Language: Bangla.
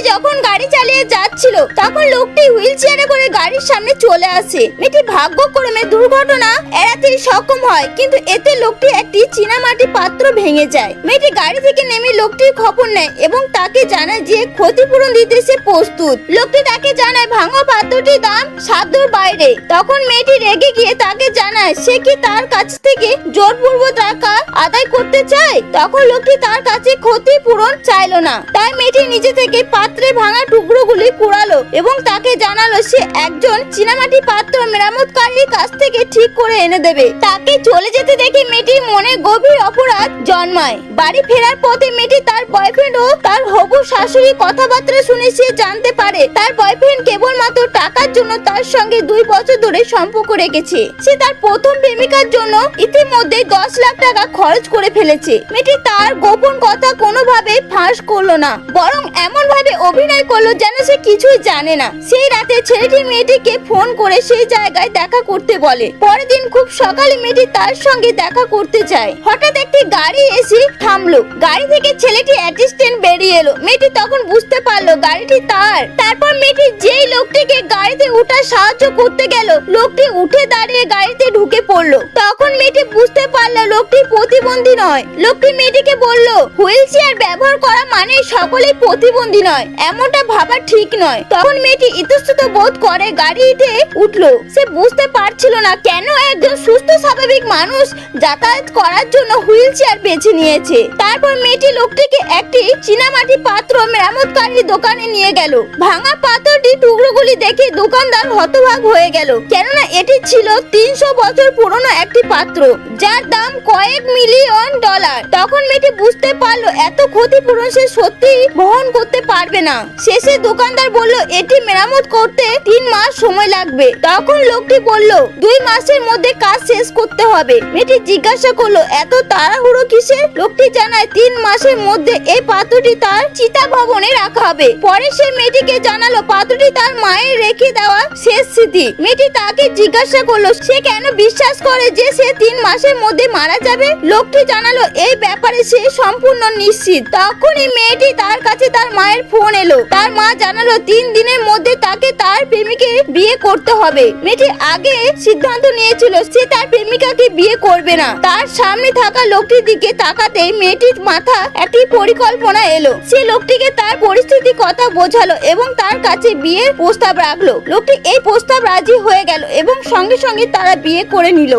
যখন গাড়ি চালিয়ে যাচ্ছিল তখন লোকটি হুইল চেয়ারে করে গাড়ির সামনে চলে আসে। মেয়েটি ভাগ্যক্রমে দুর্ঘটনা এড়াতে সক্ষম হয়, কিন্তু এতে লোকটি একটি চীনামাটি পাত্র ভেঙে যায়। মেয়েটি গাড়ি থেকে নেমে লোকটির খবর নেয় এবং তাকে জানায় যে ক্ষতিপূরণ দিতে সে প্রস্তুত। লোকটি তাকে জানায় ভাঙা পাত্রটির দাম সাধ্যর বাইরে। তখন মেয়েটি রেগে গিয়ে তাকে জানায় সে কি তার কাছ থেকে জোরপূর্বক টাকা আদায় করতে চায়। তখন লোকটি তার কাছে ক্ষতিপূরণ চাইলো না, তাই মেয়েটি নিজে থেকে পাত্রে ভাঙা টুকরোগুলি কুড়ালো এবং তাকে জানালো সে একজন চীনামাটি পাত্র মেরামতকারীর কাছ থেকে ঠিক করে এনে দেবে। তাকে চলে যেতে দেখে মেয়েটির মনে গভীর অপরাধ জন্মায়। বাড়ি ফেরার পথে মেয়েটি তার বয়ফ্রেন্ড ও তার হবু শাশুড়ির কথাবার্তা শুনে সে জানতে পারে তার বয়ফ্রেন্ড কেবলমাত্র টাকার জন্য তার সঙ্গে 2 বছর ধরে সম্পর্ক রেখেছে। সে তার প্রথম প্রেমিকার জন্য ইতিমধ্যে 10 লাখ টাকা খরচ করে ফেলেছে। মেয়েটি তার গোপন কথা কোনোভাবে ফাঁস করলো না, বরং এমন ভাবে অভিনয় করলো যেন সে কিছুই জানে না। সেই রাতে ছেলেটি মেয়েটিকে ফোন করে সেই জায়গায় দেখা করতে বলে। পরের দিন খুব সকালে মেয়েটি তার সঙ্গে দেখা করতে যায়। হঠাৎ একটি গাড়ি এসে থামলো। গাড়ি থেকে ছেলেটি অ্যাসিস্ট্যান্ট বেরিয়ে এলো। মেয়েটি তখন বুঝতে পারলো গাড়িটি তার। তারপর মেয়েটি যেই লোকটিকে গাড়িতে উঠার সাহায্য করতে গেল, লোকটি উঠে দাঁড়িয়ে গাড়িতে ঢুকে পড়লো। তখন মেয়েটি বুঝতে পারলো লোকটি প্রতিবন্ধী নয়। লোকটি মেয়েটিকে বলল হুইল চেয়ার ব্যবহার করা মানে সকলেই প্রতিবন্ধী নয়, এমনটা ভাবা ঠিক নয়। তখন মেয়েটি ইতস্তত বোধ করে গাড়িতে উঠলো। সে বুঝতে পারছিল না কেন একজন সুস্থ স্বাভাবিক মানুষ যাতায়াত করার জন্য হুইল চেয়ার বেছে নিয়েছে। তারপর মেয়েটি লোকটিকে একটি চীনামাটি পাত্র মেরামতকারীর দোকানে নিয়ে গেল। ভাঙা পাথরটির টুকরোগুলি দেখে দোকানদার হতবাক হয়ে গেল, কেননা এটি ছিল 300 বছর পুরনো একটি পাত্র যার দাম কয়েক মিলিয়ন ডলার। তখন মেয়েটি বুঝতে পারলো এত ক্ষতিপূরণ সে সত্যি বহন করতে পারবে না। শেষে দোকানদার বলল এটি মেরামত করতে 3 মাস সময় লাগবে। তখন লোকটি বলল 2 মাসের মধ্যে কাজ শেষ করতে হবে। মেয়েটি জিজ্ঞাসা করলো এত তাড়াহুড়ো কিসের? লোকটি জানায় 3 মাসের মধ্যে এই পাত্রটি তার চিতা ভবনে রাখা হবে। পরে সে মেয়েটিকে জানালো পাত্রটি তার মায়ের রেখে দেওয়া শেষ স্মৃতি। মেয়েটি তাকে জিজ্ঞাসা করলো সে কেন বিশ্বাস করে যে সে 3 মাসের মধ্যে মারা যাবে। লোকটি জানালো এই ব্যাপারে সে সম্পূর্ণ নিশ্চিত। তখনই মেয়েটি তার কাছে তার মায়ের ফোন এলো। তার মা জানালো 3 দিনের মধ্যে তাকে তার প্রেমিকে বিয়ে করতে হবে। মেয়েটি আগে সিদ্ধান্ত নিয়েছিল সে তার প্রেমিকাকে বিয়ে করবে না। তার সামনে থাকা লোকটির দিকে তাকাতেই মেয়েটির মাথা একটি পরিকল্পনা এলো। সে লোকটিকে তার পরিস্থিতি কথা বোঝালো এবং তার কাছে বিয়ের প্রস্তাব রাখলো। লোকটি এই প্রস্তাব রাজি হয়ে গেল এবং সঙ্গে সঙ্গে তারা বিয়ে করে নিল।